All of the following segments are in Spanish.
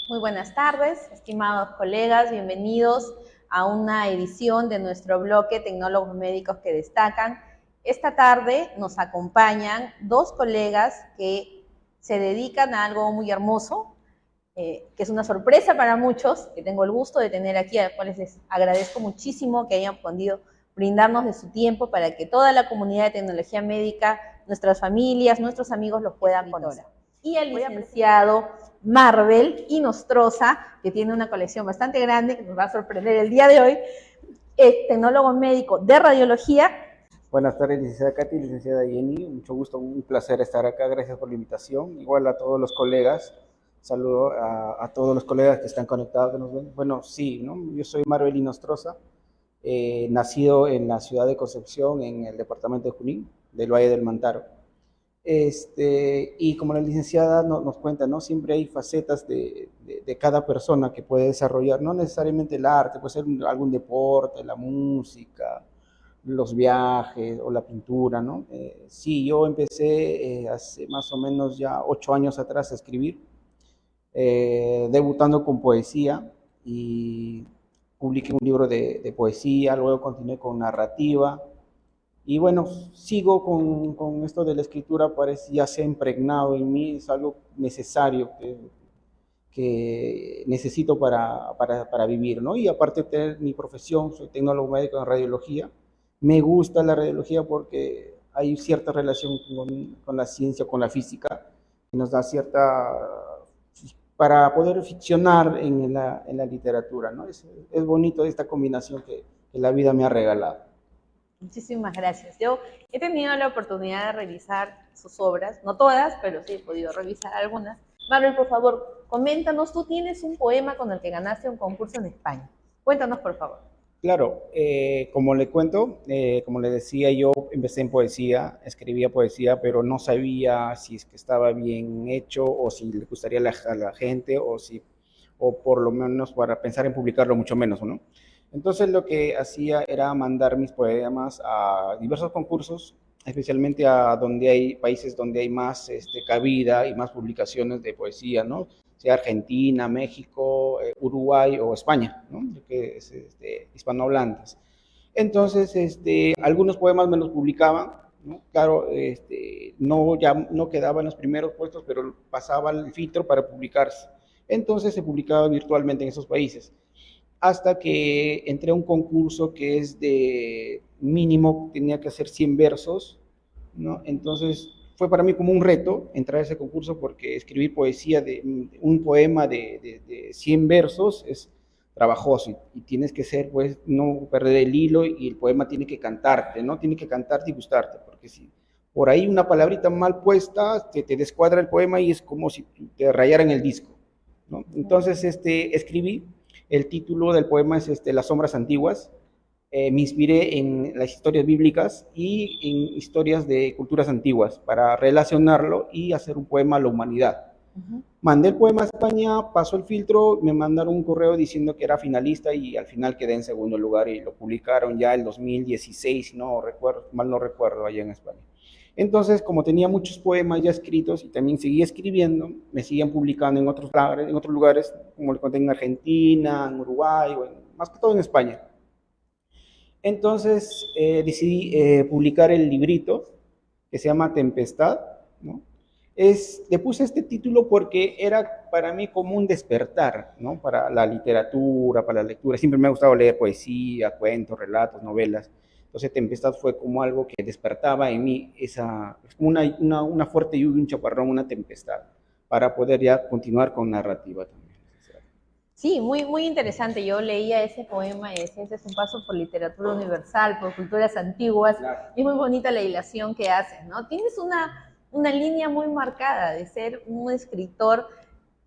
Muy buenas tardes, estimados colegas, bienvenidos a una edición de nuestro bloque Tecnólogos Médicos que Destacan. Esta tarde nos acompañan dos colegas que se dedican a algo muy hermoso, que es una sorpresa para muchos, que tengo el gusto de tener aquí, a los cuales les agradezco muchísimo que hayan podido brindarnos de su tiempo para que toda la comunidad de tecnología médica, nuestras familias, nuestros amigos los puedan conocer. Y al licenciado Marvel Inostroza, que tiene una colección bastante grande, que nos va a sorprender el día de hoy, es tecnólogo médico de radiología. Buenas tardes, licenciada Katy, licenciada Jenny, mucho gusto, un placer estar acá, gracias por la invitación, igual a todos los colegas, saludo a todos los colegas que están conectados, que nos ven. Bueno, sí, ¿no? Yo soy Marvel Inostroza, nacido en la ciudad de Concepción, en el departamento de Junín, del Valle del Mantaro. Y como la licenciada nos cuenta, ¿no? Siempre hay facetas de cada persona que puede desarrollar, no necesariamente el arte, puede ser algún deporte, la música, los viajes o la pintura, ¿no? Sí, yo empecé hace más o menos ya 8 años atrás a escribir, debutando con poesía y publiqué un libro de poesía, luego continué con narrativa y bueno, sigo con esto de la escritura, parece ya se ha impregnado en mí, es algo necesario que necesito para vivir, ¿no? Y aparte de tener mi profesión, soy tecnólogo médico en radiología, me gusta la radiología porque hay cierta relación con la ciencia, con la física, que nos da cierta, para poder ficcionar en la literatura, ¿no? Es bonito esta combinación que la vida me ha regalado. Muchísimas gracias. Yo he tenido la oportunidad de revisar sus obras, no todas, pero sí he podido revisar algunas. Marvel, por favor, coméntanos, tú tienes un poema con el que ganaste un concurso en España. Cuéntanos, por favor. Claro, como le cuento, como le decía, yo empecé en poesía, escribía poesía, pero no sabía si es que estaba bien hecho o si le gustaría a la gente o por lo menos para pensar en publicarlo mucho menos, ¿no? Entonces lo que hacía era mandar mis poemas a diversos concursos, especialmente a donde hay países donde hay más cabida y más publicaciones de poesía, ¿no? Sea Argentina, México, Uruguay o España, ¿no? Que es hispanohablantes. Entonces, algunos poemas me los publicaban, ¿no? Claro, ya no quedaba en los primeros puestos, pero pasaba el filtro para publicarse. Entonces se publicaba virtualmente en esos países. Hasta que entré a un concurso que es de mínimo, tenía que hacer 100 versos, ¿no? Entonces fue para mí como un reto entrar a ese concurso porque escribir poesía un poema de 100 versos es trabajoso y tienes que ser, pues, no perder el hilo y el poema tiene que cantarte, ¿no? Tiene que cantarte y gustarte, porque si por ahí una palabrita mal puesta te descuadra el poema y es como si te rayaran el disco, ¿no? Entonces, escribí, el título del poema es Las sombras antiguas. Me inspiré en las historias bíblicas y en historias de culturas antiguas para relacionarlo y hacer un poema a la humanidad. Mandé el poema a España, pasó el filtro, me mandaron un correo diciendo que era finalista y al final quedé en segundo lugar y lo publicaron ya en 2016, no recuerdo, mal no recuerdo, allá en España. Entonces, como tenía muchos poemas ya escritos y también seguía escribiendo, me seguían publicando en otros lugares, como le conté, en Argentina, en Uruguay, o más que todo en España. Entonces decidí publicar el librito que se llama Tempestad, ¿no? Le puse este título porque era para mí como un despertar, ¿no? Para la literatura, para la lectura. Siempre me ha gustado leer poesía, cuentos, relatos, novelas. Entonces Tempestad fue como algo que despertaba en mí como una fuerte lluvia, un chaparrón, una tempestad, para poder ya continuar con narrativa también. Sí, muy, muy interesante. Yo leía ese poema y decía, ese es un paso por literatura universal, por culturas antiguas. Claro. Y es muy bonita la hilación que haces, ¿no? Tienes una línea muy marcada de ser un escritor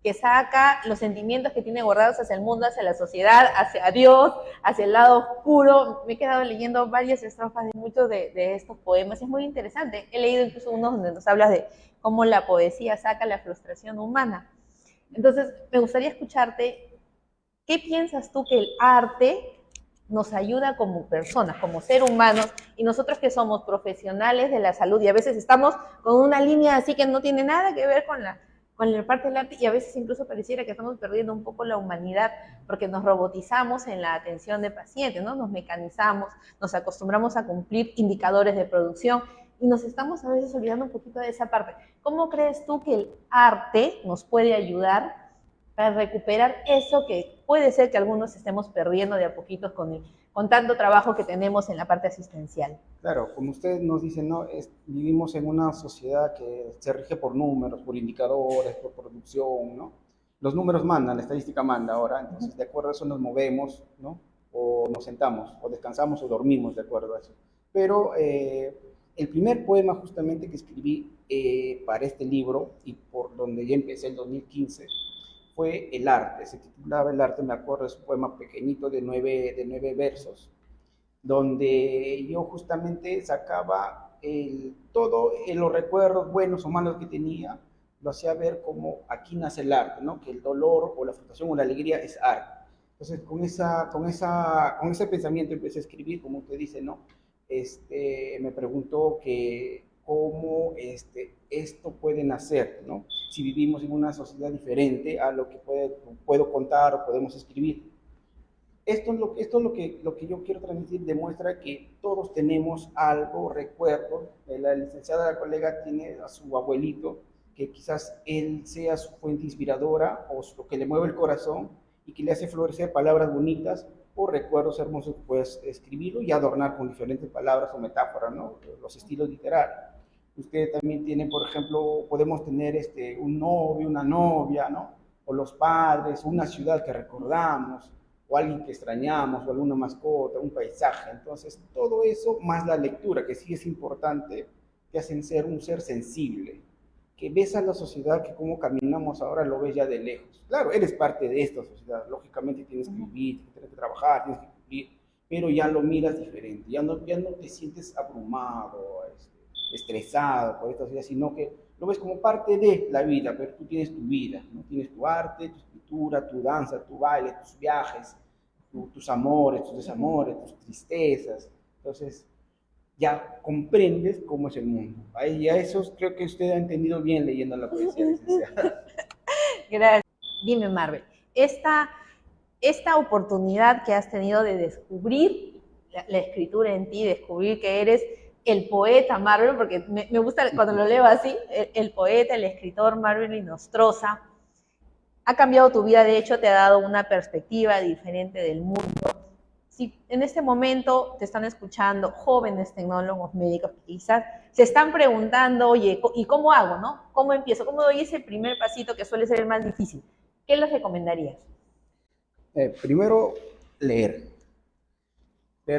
que saca los sentimientos que tiene guardados hacia el mundo, hacia la sociedad, hacia Dios, hacia el lado oscuro. Me he quedado leyendo varias estrofas de muchos de estos poemas. Es muy interesante. He leído incluso unos donde nos hablas de cómo la poesía saca la frustración humana. Entonces, me gustaría escucharte. ¿Qué piensas tú que el arte nos ayuda como personas, como seres humanos, y nosotros que somos profesionales de la salud y a veces estamos con una línea así que no tiene nada que ver con con la parte del arte, y a veces incluso pareciera que estamos perdiendo un poco la humanidad porque nos robotizamos en la atención de pacientes, ¿no? Nos mecanizamos, nos acostumbramos a cumplir indicadores de producción y nos estamos a veces olvidando un poquito de esa parte. ¿Cómo crees tú que el arte nos puede ayudar para recuperar eso que puede ser que algunos estemos perdiendo de a poquitos con tanto trabajo que tenemos en la parte asistencial? Claro, como usted nos dice, ¿no? Vivimos en una sociedad que se rige por números, por indicadores, por producción, ¿no? Los números mandan, la estadística manda ahora, entonces de acuerdo a eso nos movemos, ¿no? O nos sentamos, o descansamos o dormimos de acuerdo a eso. Pero el primer poema justamente que escribí para este libro y por donde ya empecé en 2015 fue El arte, se titulaba El arte, me acuerdo, es un poema pequeñito de nueve versos, donde yo justamente sacaba todo los recuerdos buenos o malos que tenía, lo hacía ver como aquí nace el arte, ¿no? Que el dolor o la frustración o la alegría es arte. Entonces, con ese pensamiento empecé a escribir, como usted dice, ¿no? Me preguntó que cómo esto puede nacer, ¿no? Si vivimos en una sociedad diferente a lo que puedo contar o podemos escribir. Esto es lo que yo quiero transmitir, demuestra que todos tenemos algo, recuerdo. La licenciada, la colega, tiene a su abuelito, que quizás él sea su fuente inspiradora o lo que le mueve el corazón y que le hace florecer palabras bonitas o recuerdos hermosos que puedes escribirlo y adornar con diferentes palabras o metáforas, ¿no? Los estilos literarios. Usted también tiene, por ejemplo, podemos tener un novio, una novia, ¿no? O los padres, una ciudad que recordamos, o alguien que extrañamos, o alguna mascota, un paisaje. Entonces, todo eso, más la lectura, que sí es importante, te hacen ser un ser sensible, que ves a la sociedad, que como caminamos ahora lo ves ya de lejos. Claro, eres parte de esta sociedad, lógicamente tienes que vivir, tienes que trabajar, tienes que cumplir, pero ya lo miras diferente, ya no te sientes abrumado, estresado por esta sociedad, sino que lo ves como parte de la vida, pero tú tienes tu vida, ¿no? Tienes tu arte, tu escritura, tu danza, tu baile, tus viajes, tus amores, tus desamores, tus tristezas. Entonces, ya comprendes cómo es el mundo. Ahí ya eso creo que usted ha entendido bien leyendo la poesía, licenciada. Gracias. Dime, Marvel, esta oportunidad que has tenido de descubrir la escritura en ti, descubrir que eres el poeta Marvel, porque me gusta cuando lo leo así, el poeta, el escritor Marvel Inostroza, ha cambiado tu vida, de hecho te ha dado una perspectiva diferente del mundo. Si en este momento te están escuchando jóvenes tecnólogos médicos que quizás se están preguntando, oye, ¿y cómo hago, no? ¿Cómo empiezo? ¿Cómo doy ese primer pasito que suele ser el más difícil? ¿Qué les recomendarías? Primero, leer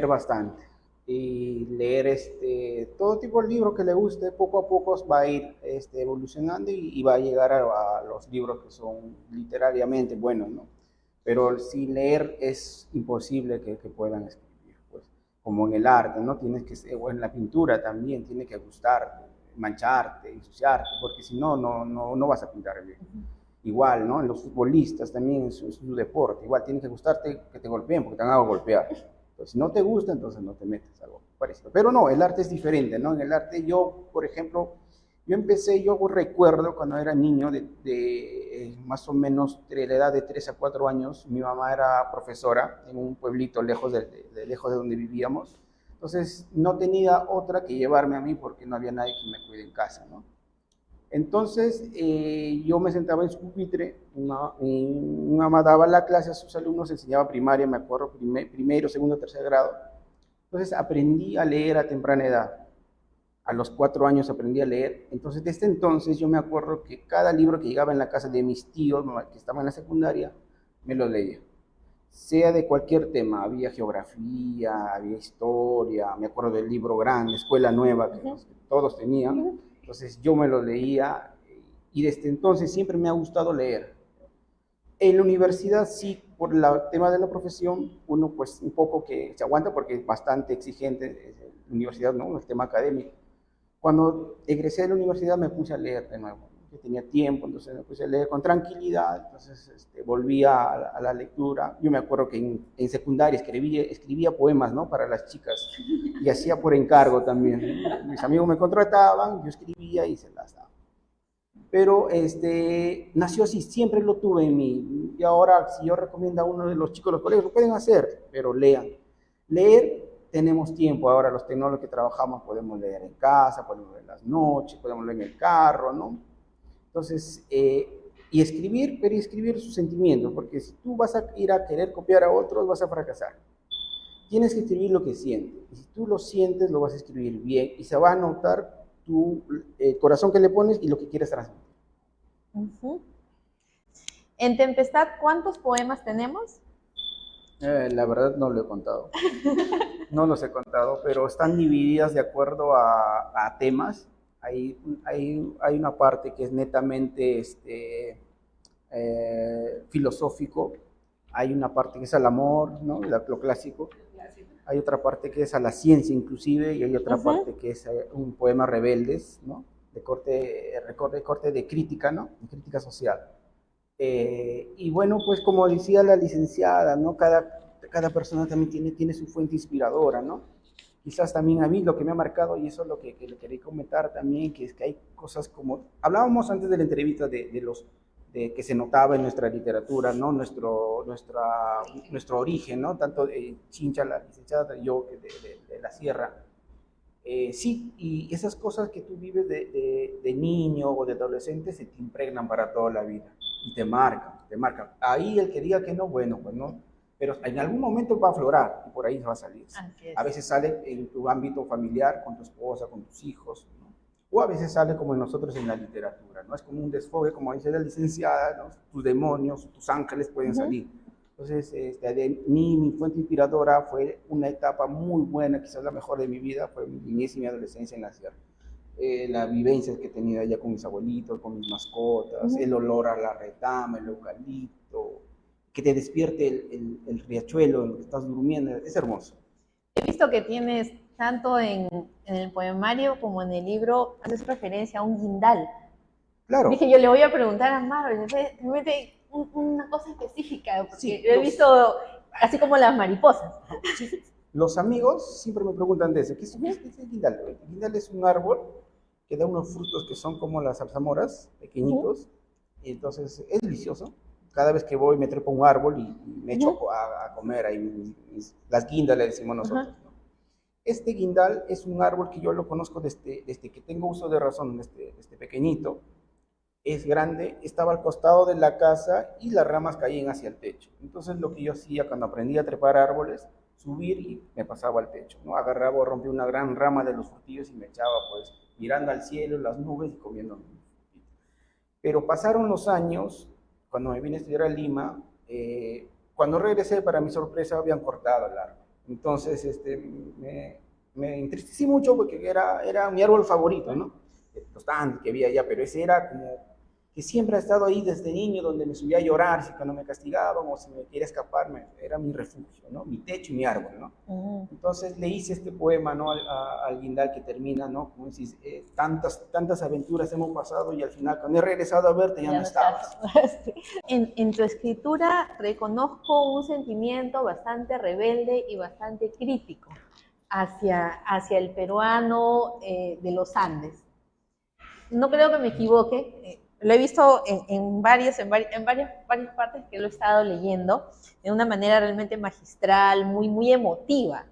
bastante y leer todo tipo de libro que le guste, poco a poco va a ir evolucionando y va a llegar a los libros que son literariamente buenos, ¿no? Pero sin leer es imposible que puedan escribir, pues, como en el arte, ¿no? Tienes que, o en la pintura también, tiene que gustarte, mancharte, ensuciarte, porque si no, no vas a pintar bien. Igual, ¿no? En los futbolistas también es su deporte, igual tiene que gustarte que te golpeen, porque te van a golpear. Entonces, si no te gusta, entonces no te metes, algo parecido. Pero no, el arte es diferente, ¿no? En el arte yo, por ejemplo, yo recuerdo cuando era niño, más o menos de la edad de 3 a 4 años, mi mamá era profesora en un pueblito lejos lejos de donde vivíamos. Entonces, no tenía otra que llevarme a mí porque no había nadie que me cuide en casa, ¿no? Entonces, yo me sentaba en su pupitre, mi mamá daba la clase a sus alumnos, enseñaba primaria, me acuerdo, primero, segundo, tercer grado. Entonces, aprendí a leer a temprana edad. A los 4 años aprendí a leer. Entonces, desde entonces yo me acuerdo que cada libro que llegaba en la casa de mis tíos, que estaban en la secundaria, me lo leía. Sea de cualquier tema, había geografía, había historia, me acuerdo del libro grande, Escuela Nueva, que todos tenían. Entonces yo me lo leía y desde entonces siempre me ha gustado leer. En la universidad sí, por el tema de la profesión, uno pues un poco que se aguanta porque es bastante exigente la universidad, ¿no? El tema académico. Cuando egresé de la universidad me puse a leer de nuevo, ¿no? Yo tenía tiempo, entonces me puse a leer con tranquilidad, entonces volví a la lectura. Yo me acuerdo que en secundaria escribía poemas, ¿no? Para las chicas y hacía por encargo también, ¿no? Mis amigos me contrataban, yo escribía y se las daba. pero nació así, siempre lo tuve en mí. Y ahora, si yo recomiendo a uno de los chicos de los colegios, lo pueden hacer, pero lean. Leer, tenemos tiempo, ahora los tecnólogos que trabajamos podemos leer en casa, podemos leer en las noches, podemos leer en el carro, ¿no? Entonces, y escribir, pero escribir sus sentimientos, porque si tú vas a ir a querer copiar a otros, vas a fracasar. Tienes que escribir lo que sientes, y si tú lo sientes, lo vas a escribir bien, y se va a notar tu corazón que le pones y lo que quieres transmitir. En Tempestad, ¿cuántos poemas tenemos? La verdad no lo he contado. No los he contado, pero están divididas de acuerdo a temas. Hay una parte que es netamente filosófico, hay una parte que es al amor, ¿no? Lo clásico. Hay otra parte que es a la ciencia inclusive, y hay otra parte que es un poema rebeldes, ¿no? De corte de crítica, ¿no? De crítica social. Y bueno, pues como decía la licenciada, ¿no? Cada persona también tiene su fuente inspiradora, ¿no? Quizás también a mí lo que me ha marcado, y eso es lo que le quería comentar también, que es que hay cosas como, hablábamos antes de la entrevista de que se notaba en nuestra literatura, ¿no? Nuestro origen, ¿no? Tanto Chincha, la licenciada, yo, de la sierra. Sí, y esas cosas que tú vives de niño o de adolescente se te impregnan para toda la vida y te marcan, te marcan. Ahí el que diga que no, bueno, pues no, pero en algún momento va a aflorar y por ahí va a salir. A veces sale en tu ámbito familiar, con tu esposa, con tus hijos, ¿no? O a veces sale como en nosotros en la literatura, ¿no? Es como un desfogue, como dice la licenciada, ¿no? Tus demonios, tus ángeles pueden salir. Entonces, mi fuente inspiradora fue una etapa muy buena, quizás la mejor de mi vida, fue mi niñez y mi adolescencia en la sierra. Las vivencias que he tenido allá con mis abuelitos, con mis mascotas, el olor a la retama, el eucalipto, que te despierte el riachuelo en el que estás durmiendo, es hermoso. He visto que tienes, tanto en el poemario como en el libro, haces referencia a un guindal. Claro. Dije, yo le voy a preguntar a Marvel, realmente una cosa específica, porque sí, he visto así como las mariposas. Sí. Los amigos siempre me preguntan de eso. ¿Qué es el guindal? El guindal es un árbol que da unos frutos que son como las zarzamoras, pequeñitos, y entonces es delicioso. Cada vez que voy me trepo a un árbol y me echo a comer ahí las guindas, le decimos nosotros, ¿no? Este guindal es un árbol que yo lo conozco desde que tengo uso de razón, desde pequeñito. Es grande, estaba al costado de la casa y las ramas caían hacia el techo. Entonces lo que yo hacía cuando aprendí a trepar árboles, subir y me pasaba al techo, ¿no? Agarraba o rompía una gran rama de los frutillos y me echaba pues mirando al cielo, las nubes y comiendo. Pero pasaron los años, cuando me vine a estudiar a Lima, cuando regresé, para mi sorpresa, habían cortado el árbol. Entonces me entristecí mucho porque era mi árbol favorito, ¿no? Los tantos que había allá, pero ese era como que siempre ha estado ahí desde niño, donde me subía a llorar si cuando me castigaban o si me quería escapar, era mi refugio, ¿no? Mi techo y mi árbol, ¿no? Entonces le hice este poema, ¿no? Al guindal que termina, ¿no? Como decís, tantas aventuras hemos pasado y al final cuando he regresado a verte ya no estabas. En tu escritura reconozco un sentimiento bastante rebelde y bastante crítico hacia el peruano de los Andes. No creo que me equivoque, lo he visto en varias partes que lo he estado leyendo, de una manera realmente magistral, muy, muy emotiva.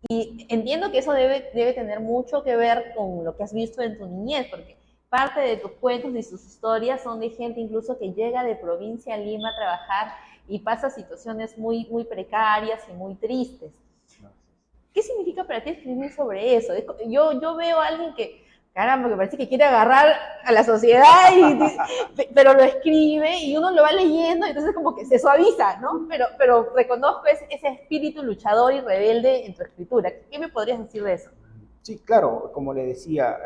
Y entiendo que eso debe tener mucho que ver con lo que has visto en tu niñez, porque parte de tus cuentos y sus historias son de gente incluso que llega de provincia a Lima a trabajar y pasa situaciones muy, muy precarias y muy tristes. ¿Qué significa para ti escribir sobre eso? Yo veo a alguien que, caramba, que parece que quiere agarrar a la sociedad, pero lo escribe y uno lo va leyendo y entonces como que se suaviza, ¿no? Pero reconozco ese espíritu luchador y rebelde en tu escritura. ¿Qué me podrías decir de eso? Sí, claro, como le decía,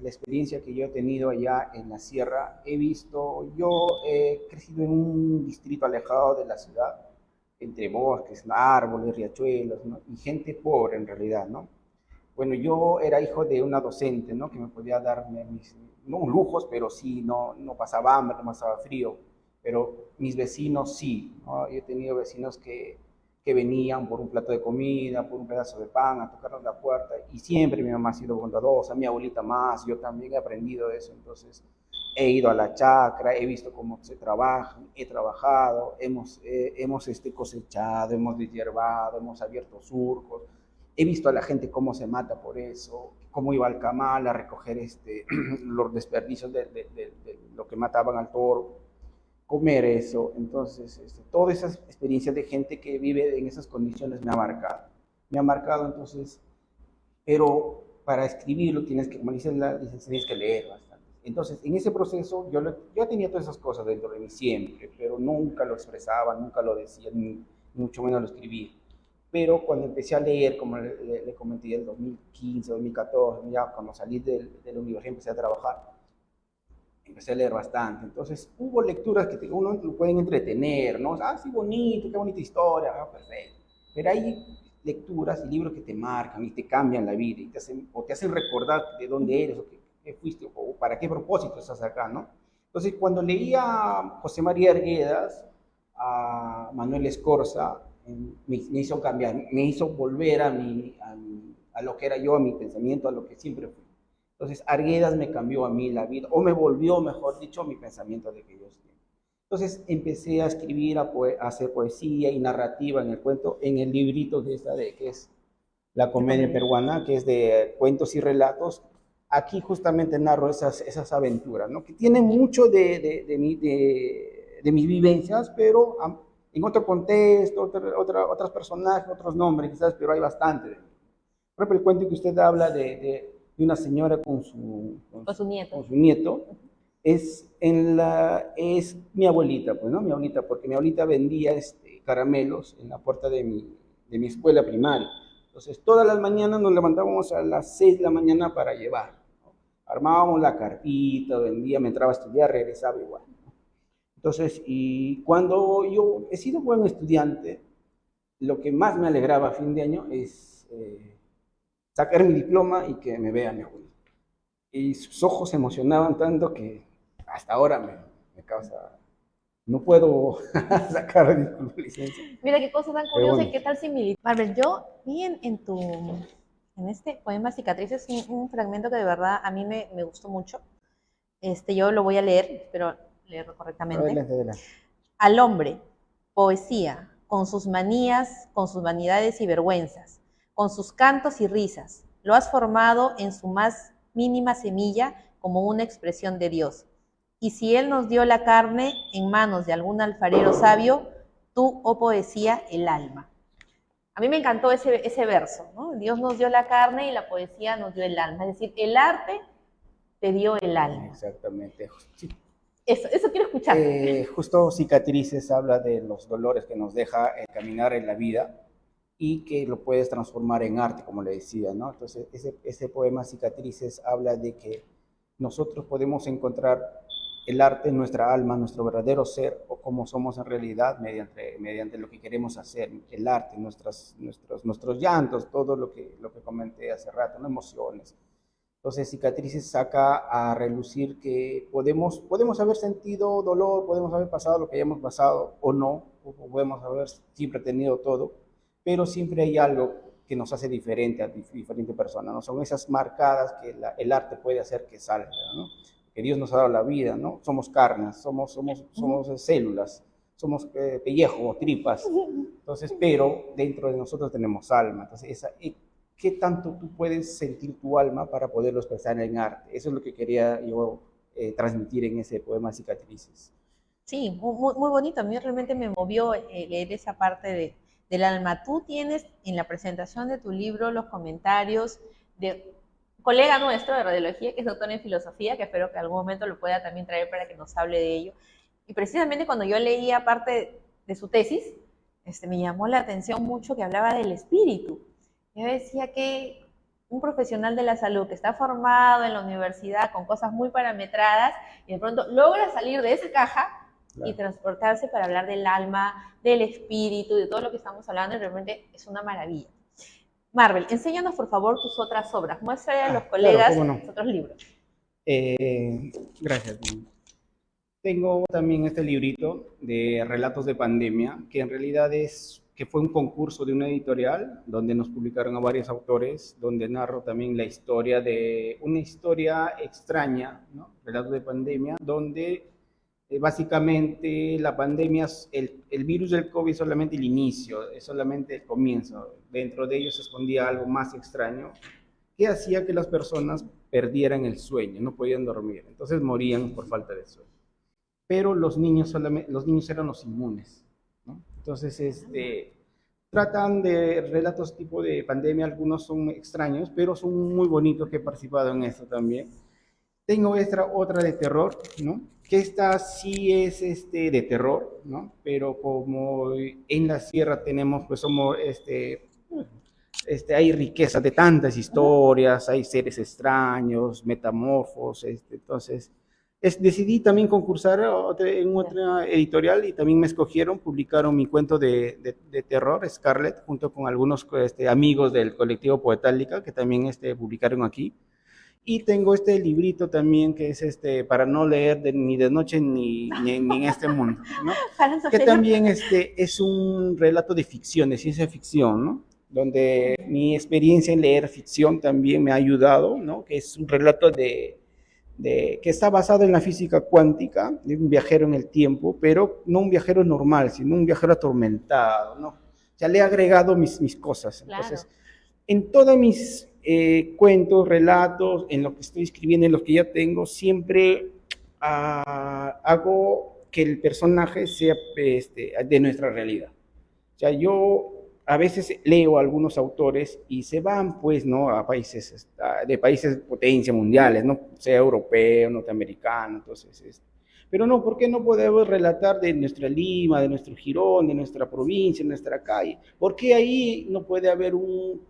la experiencia que yo he tenido allá en la sierra, yo he crecido en un distrito alejado de la ciudad, entre bosques, árboles, riachuelos, ¿no? Y gente pobre en realidad, ¿no? Bueno, yo era hijo de una docente, ¿no? Que me podía darme no lujos, pero sí, no pasaba hambre, no pasaba frío. Pero mis vecinos sí, ¿no? Yo he tenido vecinos que venían por un plato de comida, por un pedazo de pan, a tocarnos la puerta. Y siempre mi mamá ha sido bondadosa, mi abuelita más, yo también he aprendido eso. Entonces, he ido a la chacra, he visto cómo se trabaja, he trabajado, hemos cosechado, hemos deshiervado, hemos abierto surcos, he visto a la gente cómo se mata por eso, cómo iba al camal a recoger los desperdicios de lo que mataban al toro, comer eso. Entonces, todas esas experiencias de gente que vive en esas condiciones me ha marcado. Entonces, pero para escribirlo tienes que, como dice tienes que leer bastante. Entonces, en ese proceso yo tenía todas esas cosas dentro de mí siempre, pero nunca lo expresaba, nunca lo decía, ni mucho menos lo escribía. Pero cuando empecé a leer, como le comenté, el 2015, 2014, ya cuando salí de la universidad empecé a trabajar, empecé a leer bastante. Entonces, hubo lecturas que uno lo pueden entretener, ¿no? Ah, sí, bonito, qué bonita historia, ah, perfecto. Pero hay lecturas y libros que te marcan y te cambian la vida y te hacen recordar de dónde eres o qué fuiste o para qué propósito estás acá, ¿no? Entonces, cuando leía a José María Arguedas, a Manuel Escorza, me hizo cambiar, me hizo volver a lo que era yo, a mi pensamiento, a lo que siempre fui. Entonces, Arguedas me cambió a mí la vida, o me volvió, mejor dicho, mi pensamiento de aquellos tiempos. Entonces, empecé a escribir, a hacer poesía y narrativa en el cuento, en el librito que es La Comedia Peruana, que es de cuentos y relatos. Aquí justamente narro esas aventuras, ¿no? Que tienen mucho de mis vivencias, pero en otro contexto, otros personajes, otros nombres, quizás, pero hay bastante. Por ejemplo, el cuento que usted habla de una señora con su nieto es mi abuelita, pues, ¿no? Mi abuelita, porque mi abuelita vendía caramelos en la puerta de mi escuela primaria. Entonces, todas las mañanas nos levantábamos a las 6 de la mañana para llevar, ¿no? Armábamos la carpita, vendía, me entraba a estudiar, regresaba igual, ¿no? Entonces, y cuando yo he sido buen estudiante, lo que más me alegraba a fin de año es sacar mi diploma y que me vea mi abuelo. Y sus ojos se emocionaban tanto que hasta ahora me causa... No puedo sacar mi licencia. Mira qué cosa tan curiosa y qué tal similitud. Marvel, yo vi en este poema Cicatrices un fragmento que de verdad a mí me gustó mucho. Yo lo voy a leer, espero leerlo correctamente. Adelante. Al hombre, poesía, con sus manías, con sus vanidades y vergüenzas, con sus cantos y risas, lo has formado en su más mínima semilla como una expresión de Dios. Y si Él nos dio la carne en manos de algún alfarero sabio, tú, oh poesía, el alma. A mí me encantó ese verso, ¿no? Dios nos dio la carne y la poesía nos dio el alma. Es decir, el arte te dio el alma. Exactamente. Sí. Eso quiero escuchar. Justo Cicatrices habla de los dolores que nos deja caminar en la vida y que lo puedes transformar en arte, como le decía, ¿no? Entonces, ese poema Cicatrices habla de que nosotros podemos encontrar el arte en nuestra alma, nuestro verdadero ser, o como somos en realidad, mediante lo que queremos hacer, el arte, nuestros llantos, todo lo que comenté hace rato, ¿no? Emociones. Entonces, Cicatrices saca a relucir que podemos haber sentido dolor, podemos haber pasado lo que hayamos pasado o no, o podemos haber siempre tenido todo, pero siempre hay algo que nos hace diferente a diferentes personas, ¿no? Son esas marcadas que el arte puede hacer que salga, ¿no? Que Dios nos ha dado la vida, ¿no? Somos carnes, somos células, somos pellejo, tripas, entonces, pero dentro de nosotros tenemos alma, entonces ¿qué tanto tú puedes sentir tu alma para poderlo expresar en arte? Eso es lo que quería yo transmitir en ese poema Cicatrices. Sí, muy bonito. A mí realmente me movió leer esa parte del alma. Tú tienes en la presentación de tu libro los comentarios de un colega nuestro de radiología, que es doctor en filosofía, que espero que en algún momento lo pueda también traer para que nos hable de ello. Y precisamente cuando yo leía parte de su tesis, me llamó la atención mucho que hablaba del espíritu. Yo decía que un profesional de la salud que está formado en la universidad con cosas muy parametradas y de pronto logra salir de esa caja, claro, y transportarse para hablar del alma, del espíritu, de todo lo que estamos hablando, y realmente es una maravilla. Marvel, enséñanos por favor tus otras obras, muéstrale a los colegas los otros libros. Gracias. Tengo también este librito de relatos de pandemia, que en realidad es que fue un concurso de una editorial donde nos publicaron a varios autores, donde narro también la historia de una historia extraña, ¿no? Relatos de pandemia, donde básicamente la pandemia, el virus del COVID es solamente el inicio, es solamente el comienzo. Dentro de ellos se escondía algo más extraño que hacía que las personas perdieran el sueño, no podían dormir, entonces morían por falta de sueño. Pero los niños, solamente, los niños eran los inmunes, ¿no? Entonces, tratan de relatos tipo de pandemia, algunos son extraños, pero son muy bonitos que he participado en esto también. Tengo otra de terror, ¿no? Que esta sí es de terror, ¿no? Pero como en la sierra tenemos, pues somos, hay riqueza de tantas historias, hay seres extraños, metamorfos, entonces decidí también concursar en otra editorial y también me escogieron, publicaron mi cuento de terror, Scarlet, junto con algunos amigos del colectivo Poetálica que también publicaron aquí. Y tengo este librito también que es para no leer ni de noche ni en este mundo, ¿no? Que también es un relato de ficción, de ciencia ficción, ¿no? Donde mi experiencia en leer ficción también me ha ayudado, ¿no? Que es un relato que está basado en la física cuántica, de un viajero en el tiempo, pero no un viajero normal, sino un viajero atormentado, ¿no? O sea, le he agregado mis cosas. Claro. Entonces, en todos mis cuentos, relatos, en lo que estoy escribiendo, en lo que ya tengo, siempre hago que el personaje sea de nuestra realidad. O sea, yo a veces leo a algunos autores y se van, pues, ¿no? A países, de países potencia mundiales, ¿no? Sea europeo, norteamericano, entonces, pero no, ¿por qué no podemos relatar de nuestra Lima, de nuestro Girón, de nuestra provincia, de nuestra calle? ¿Por qué ahí no puede haber un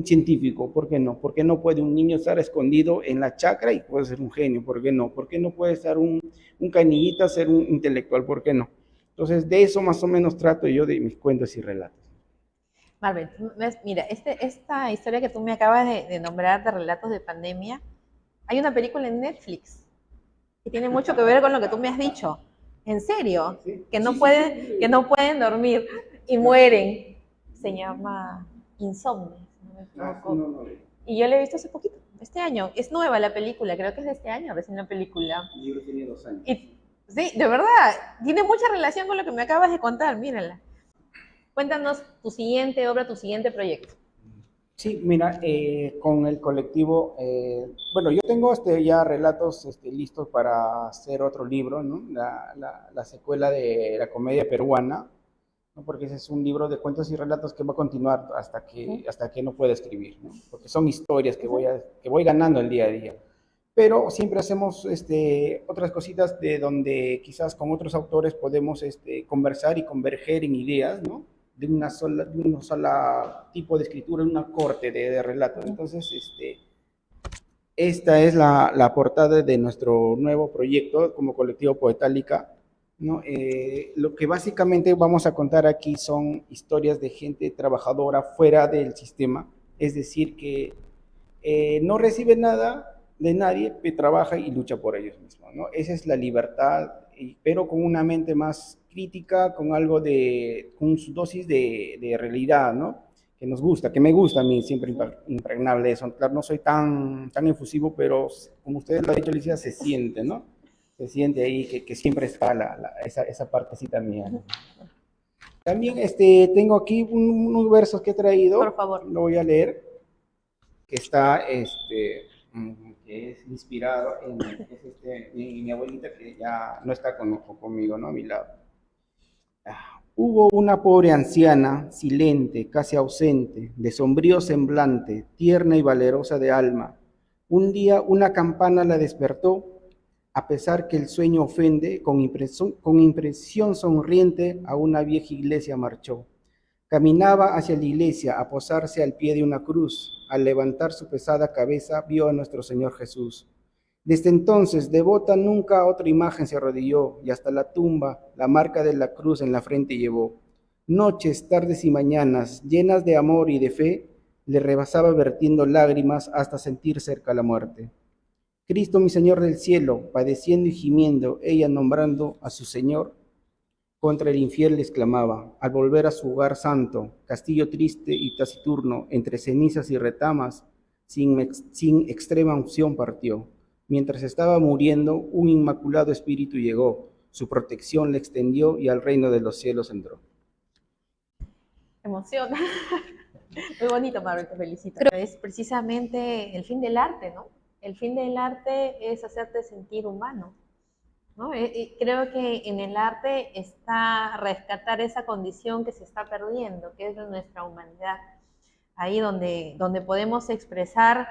científico? ¿Por qué no? ¿Por qué no puede un niño estar escondido en la chacra y puede ser un genio? ¿Por qué no? ¿Por qué no puede estar un canillita ser un intelectual? ¿Por qué no? Entonces, de eso más o menos trato yo de mis cuentos y relatos. Marvel, mira, esta historia que tú me acabas de nombrar de relatos de pandemia, hay una película en Netflix que tiene mucho que ver con lo que tú me has dicho. ¿En serio? Sí. Que no pueden dormir y mueren. Se llama Insomnio, si no me equivoco. No. Y yo la he visto hace poquito, este año. Es nueva la película, creo que es de este año, recién la película. El libro tiene 2 años. Sí, de verdad, tiene mucha relación con lo que me acabas de contar, mírala. Cuéntanos tu siguiente obra, tu siguiente proyecto. Sí, mira, con el colectivo, bueno, yo tengo ya relatos listos para hacer otro libro, ¿no? La secuela de la comedia peruana, ¿no? Porque ese es un libro de cuentos y relatos que va a continuar hasta que no pueda escribir, ¿no? Porque son historias que voy ganando el día a día. Pero siempre hacemos otras cositas de donde quizás con otros autores podemos conversar y converger en ideas, ¿no? De una sola tipo de escritura, una corte de relatos. Entonces, esta es la portada de nuestro nuevo proyecto como colectivo Poetálica, ¿no? Lo que básicamente vamos a contar aquí son historias de gente trabajadora fuera del sistema, es decir, que no recibe nada de nadie, pero trabaja y lucha por ellos mismos, ¿no? Esa es la libertad, pero con una mente más crítica, con su dosis de realidad, ¿no? Que nos gusta, que me gusta a mí, siempre impregnable eso. Claro, no soy tan efusivo, pero como ustedes lo han dicho, Alicia, se siente, ¿no? Se siente ahí que siempre está esa partecita mía, ¿no? También tengo aquí unos versos que he traído. Por favor. Lo voy a leer, que está, que es inspirado en mi abuelita, que ya no está conmigo, ¿no? A mi lado. Hubo una pobre anciana, silente, casi ausente, de sombrío semblante, tierna y valerosa de alma. Un día una campana la despertó, a pesar que el sueño ofende, con impresión sonriente a una vieja iglesia marchó. Caminaba hacia la iglesia a posarse al pie de una cruz. Al levantar su pesada cabeza vio a nuestro Señor Jesús. Desde entonces, devota, nunca a otra imagen se arrodilló, y hasta la tumba la marca de la cruz en la frente llevó. Noches, tardes y mañanas, llenas de amor y de fe, le rebasaba vertiendo lágrimas hasta sentir cerca la muerte. Cristo, mi Señor del cielo, padeciendo y gimiendo, ella nombrando a su Señor, Contra el infiel exclamaba, al volver a su hogar santo, castillo triste y taciturno, entre cenizas y retamas, sin extrema unción partió. Mientras estaba muriendo, un inmaculado espíritu llegó, su protección le extendió y al reino de los cielos entró. Emociona. Muy bonito, Marvel, te felicito. Pero es precisamente el fin del arte, ¿no? El fin del arte es hacerte sentir humano, ¿no? Creo que en el arte está rescatar esa condición que se está perdiendo, que es de nuestra humanidad. Ahí donde podemos expresar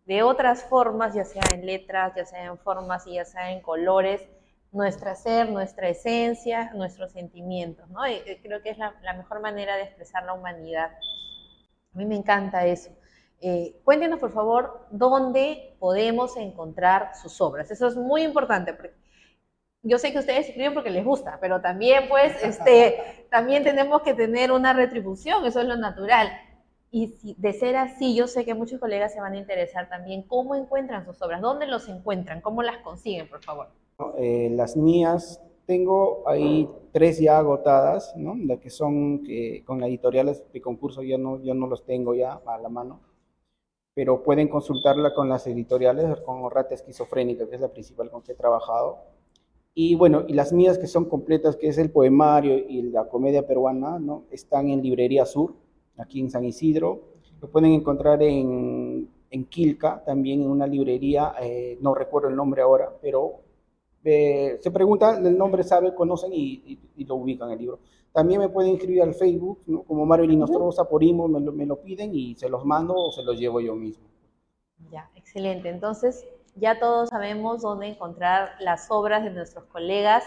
de otras formas, ya sea en letras, ya sea en formas y ya sea en colores, nuestra ser, nuestra esencia, nuestros sentimientos, ¿no? Creo que es la mejor manera de expresar la humanidad. A mí me encanta eso. Cuéntenos, por favor, dónde podemos encontrar sus obras. Eso es muy importante, porque yo sé que ustedes escriben porque les gusta, pero también, pues, también tenemos que tener una retribución, eso es lo natural. Y si, de ser así, yo sé que muchos colegas se van a interesar también cómo encuentran sus obras, dónde los encuentran, cómo las consiguen, por favor. Las mías, tengo ahí 3 ya agotadas, ¿no? La que son con las editoriales de concurso yo no los tengo ya a la mano, pero pueden consultarla con las editoriales, con Rata Esquizofrénica, que es la principal con que he trabajado. Y bueno, y las mías que son completas, que es el poemario y la comedia peruana, ¿no? Están en Librería Sur, aquí en San Isidro. Lo pueden encontrar en Quilca, también en una librería, no recuerdo el nombre ahora, pero se pregunta el nombre, sabe, conocen y lo ubican el libro. También me pueden escribir al Facebook, ¿no? Como Marvel Nostroza, por email me lo piden y se los mando o se los llevo yo mismo. Ya, excelente. Entonces, ya todos sabemos dónde encontrar las obras de nuestros colegas.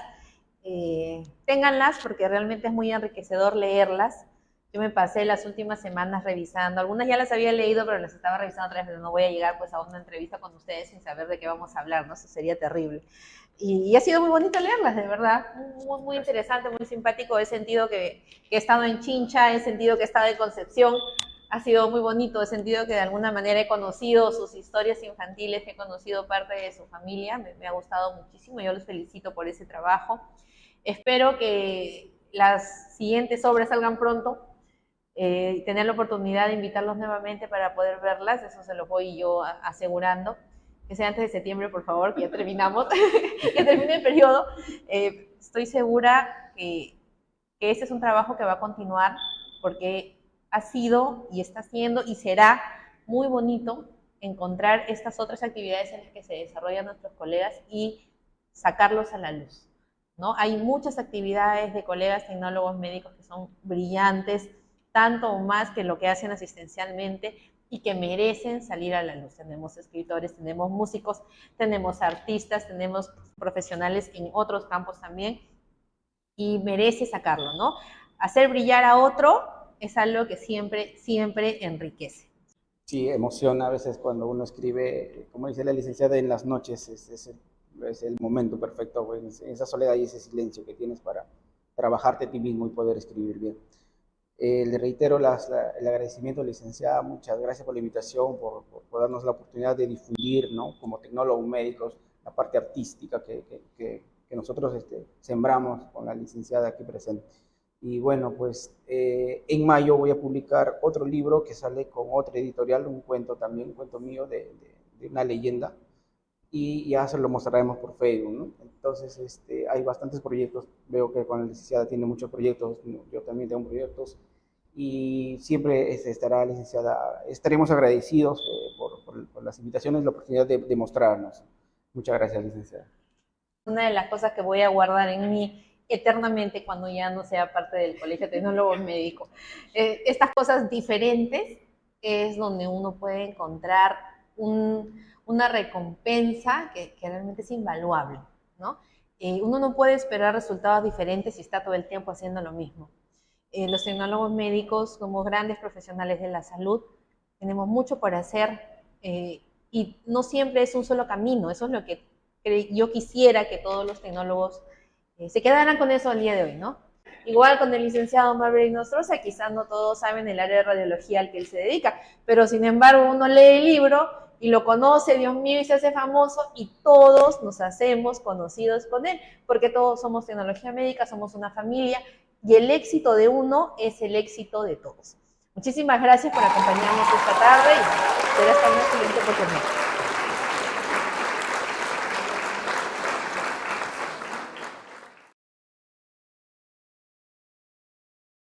Ténganlas porque realmente es muy enriquecedor leerlas. Yo me pasé las últimas semanas revisando, algunas ya las había leído, pero las estaba revisando otra vez, pero no voy a llegar pues a una entrevista con ustedes sin saber de qué vamos a hablar, ¿no? Eso sería terrible. Y ha sido muy bonito leerlas, de verdad, muy, muy interesante, muy simpático. He sentido que he estado en Chincha, he sentido que he estado en Concepción, ha sido muy bonito, he sentido que de alguna manera he conocido sus historias infantiles, he conocido parte de su familia, me ha gustado muchísimo, yo los felicito por ese trabajo. Espero que las siguientes obras salgan pronto, tener la oportunidad de invitarlos nuevamente para poder verlas, eso se los voy yo asegurando, que sea antes de septiembre, por favor, que ya terminamos, que termine el periodo. Estoy segura que este es un trabajo que va a continuar, porque ha sido y está siendo y será muy bonito encontrar estas otras actividades en las que se desarrollan nuestros colegas y sacarlos a la luz, ¿no? Hay muchas actividades de colegas tecnólogos médicos que son brillantes, tanto o más que lo que hacen asistencialmente y que merecen salir a la luz. Tenemos escritores, tenemos músicos, tenemos artistas, tenemos profesionales en otros campos también y merece sacarlo, ¿no? Hacer brillar a otro es algo que siempre, siempre enriquece. Sí, emociona a veces cuando uno escribe, como dice la licenciada, en las noches es el momento perfecto, pues, esa soledad y ese silencio que tienes para trabajarte a ti mismo y poder escribir bien. Le reitero el agradecimiento, licenciada, muchas gracias por la invitación, por darnos la oportunidad de difundir, ¿no? Como tecnólogos médicos, la parte artística que nosotros sembramos con la licenciada aquí presente. Y bueno, pues en mayo voy a publicar otro libro que sale con otra editorial, un cuento también, un cuento mío de una leyenda, y ya se lo mostraremos por Facebook, ¿no? Entonces, hay bastantes proyectos, veo que con la licenciada tiene muchos proyectos, yo también tengo proyectos, y siempre estará licenciada, estaremos agradecidos por las invitaciones, la oportunidad de mostrarnos. Muchas gracias, licenciada. Una de las cosas que voy a guardar en mí eternamente cuando ya no sea parte del Colegio de Tecnólogos Médicos. Estas cosas diferentes es donde uno puede encontrar una recompensa que realmente es invaluable, ¿no? Uno no puede esperar resultados diferentes si está todo el tiempo haciendo lo mismo. Los tecnólogos médicos somos grandes profesionales de la salud, tenemos mucho por hacer y no siempre es un solo camino, eso es lo que yo quisiera que todos los tecnólogos se quedaran con eso al día de hoy, ¿no? Igual con el licenciado Maverick Nostroza, quizás no todos saben el área de radiología al que él se dedica, pero sin embargo uno lee el libro y lo conoce, Dios mío, y se hace famoso, y todos nos hacemos conocidos con él, porque todos somos tecnología médica, somos una familia, y el éxito de uno es el éxito de todos. Muchísimas gracias por acompañarnos esta tarde y será hasta una siguiente oportunidad.